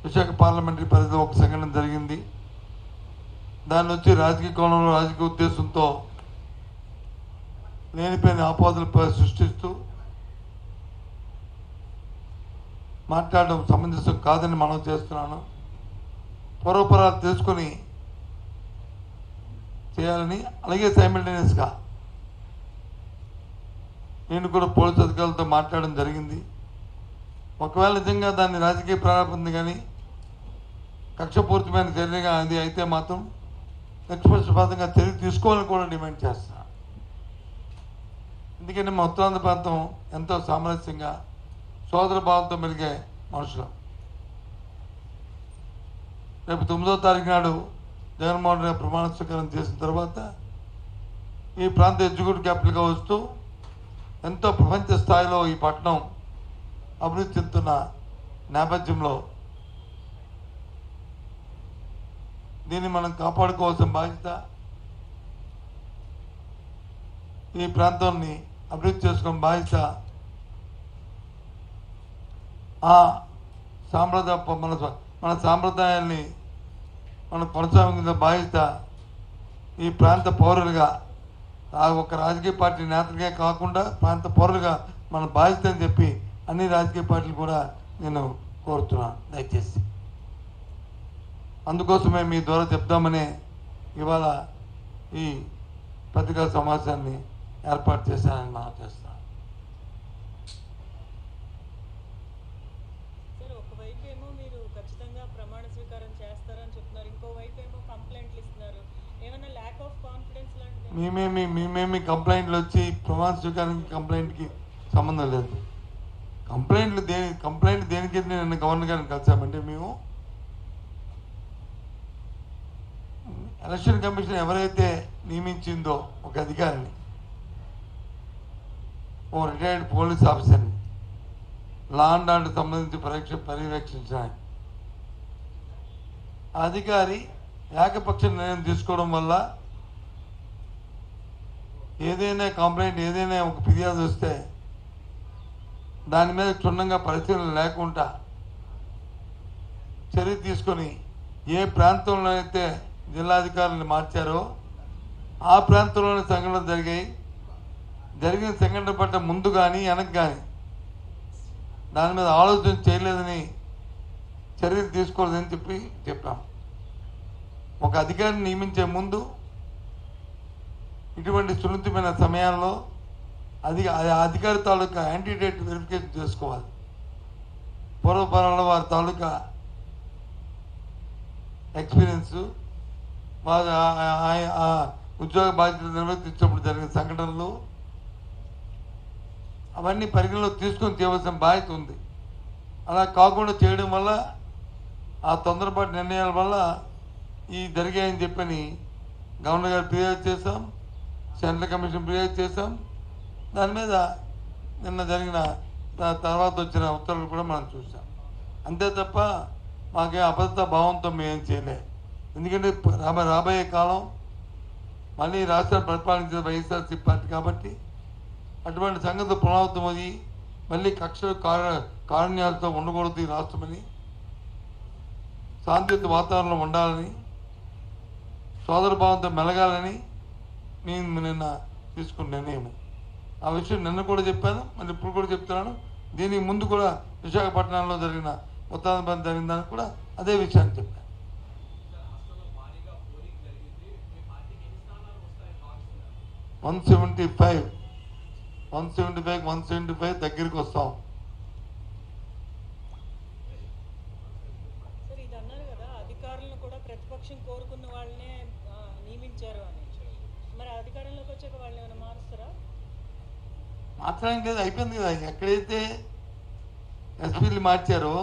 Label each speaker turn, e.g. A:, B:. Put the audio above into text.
A: Visakha parliamentary పరిధిలో ఒక సంఘటన జరిగింది. దాన్ని వచ్చి రాజకీయ కోణంలో రాజకీయ ఉద్దేశంతో లేనిపోయిన ఆపాదనలు సృష్టిస్తూ మాట్లాడడం సమంజసం కాదని మనం చేస్తున్నాను. పూర్వపరాలు తెలుసుకొని చేయాలని, అలాగే సైమల్టేనియస్గా నేను కూడా పోలీసు అధికారులతో మాట్లాడడం జరిగింది. ఒకవేళ నిజంగా దాన్ని రాజకీయ ప్రారంభం కానీ కక్షపూరితమైన చర్యగా అది అయితే మాత్రం నిష్పక్షపాతంగా చర్య తీసుకోవాలని కూడా డిమాండ్ చేస్తున్నాను. ఎందుకంటే మా ఉత్తరాంధ్ర ప్రాంతం ఎంతో సామరస్యంగా సోదర భావంతో మెలిగే మనుషులు. రేపు 9వ తారీఖు నాడు జగన్మోహన్ రెడ్డి ప్రమాణ స్వీకారం చేసిన తర్వాత ఈ ప్రాంత ఎగ్జిక్యూటివ్ క్యాపిటల్గా వస్తూ ఎంతో ప్రపంచ స్థాయిలో ఈ పట్టణం అభివృద్ధి చెందుతున్న నేపథ్యంలో దీన్ని మనం కాపాడుకోవాల్సిన బాధ్యత, ఈ ప్రాంతాన్ని అభివృద్ధి చేసుకునే బాధ్యత ఆ మన సాంప్రదాయాల్ని మనం కొనసాగించిన బాధ్యత ఈ ప్రాంత పౌరులుగా ఒక రాజకీయ పార్టీ నేతలుగా కాకుండా ప్రాంత పౌరులుగా మన బాధ్యత అని చెప్పి అన్ని రాజకీయ పార్టీలు కూడా నేను కోరుతున్నాను. దయచేసి అందుకోసమే మీ ద్వారా చెప్దామని ఇవాళ ఈ పత్రికా సమావేశాన్ని ఏర్పాటు చేశానని మనం చేస్తున్నాం. మేమేమి కంప్లైంట్లు వచ్చి ప్రమాణ స్వీకారానికి కంప్లైంట్కి సంబంధం లేదు. కంప్లైంట్ దేనికి నిన్న గవర్నర్ గారిని కలిసామంటే మేము ఎలక్షన్ కమిషన్ ఎవరైతే నియమించిందో ఒక అధికారిని, ఓ రిటైర్డ్ పోలీస్ ఆఫీసర్ని లా అండ్ ఆర్డర్ సంబంధించి పర్యవేక్షించడానికి అధికారి ఏకపక్ష నిర్ణయం తీసుకోవడం వల్ల ఏదైనా కంప్లైంట్ ఏదైనా ఒక ఫిర్యాదు వస్తే దాని మీద క్షుణ్ణంగా పరిశీలన లేకుండా చర్య తీసుకొని ఏ ప్రాంతంలో అయితే జిల్లాధికారులను మార్చారో ఆ ప్రాంతంలోనే సంఘటనలు జరిగిన సంఘటన పట్ల ముందు కానీ వెనక్కి కానీ దాని మీద ఆలోచన చేయలేదని చర్యలు తీసుకోలేదని చెప్పాం. ఒక అధికారిని నియమించే ముందు ఇటువంటి సున్నితమైన సమయాల్లో అధికారి తాలూకా యాంటీడేట్ వెరిఫికేషన్ చేసుకోవాలి. పూర్వపరంలో వారి తాలూకా ఎక్స్పీరియన్సు, వారి ఉద్యోగ బాధ్యతలు నిర్వర్తించినప్పుడు జరిగిన సంఘటనలు అవన్నీ పరిగణలో తీసుకొని చేయవలసిన బాధ్యత ఉంది. అలా కాకుండా చేయడం వల్ల ఆ తొందరపాటు నిర్ణయాల వల్ల ఈ జరిగాయని చెప్పని గవర్నర్ గారు ఫిర్యాదు చేశాం, సెంట్రల్ కమిషన్ ఫిర్యాదు చేశాం. దాని మీద నిన్న జరిగిన తర్వాత వచ్చిన ఉత్తర్వులు కూడా మనం చూసాం. అంతే తప్ప మాకే అబద్ధ భావంతో మేమేం చేయలే. ఎందుకంటే రాబోయే కాలం మళ్ళీ రాష్ట్రాన్ని పరిపాలించిన వైఎస్ఆర్సీ పార్టీ కాబట్టి అటువంటి సంగతి పునరావృతమయ్యి మళ్ళీ కక్షలు కారుణ్యాలతో ఉండకూడదు ఈ రాష్ట్రమని, శాంతియుత వాతావరణంలో ఉండాలని, సోదర భావంతో మెలగాలని నేను నిన్న తీసుకున్న నిర్ణయం. ఆ విషయం నిన్న కూడా చెప్పాను, మళ్ళీ ఇప్పుడు కూడా చెప్తున్నాను. దీనికి ముందు కూడా విశాఖపట్నంలో జరిగిన ఉత్తరాంధ్ర జరిగిన దానికి కూడా అదే విషయాన్ని చెప్పాను. 175 దగ్గరికి వస్తాం. మాట్లాడడం లేదు, అయిపోయింది కదా. ఎక్కడైతే ఎస్పీలు మార్చారో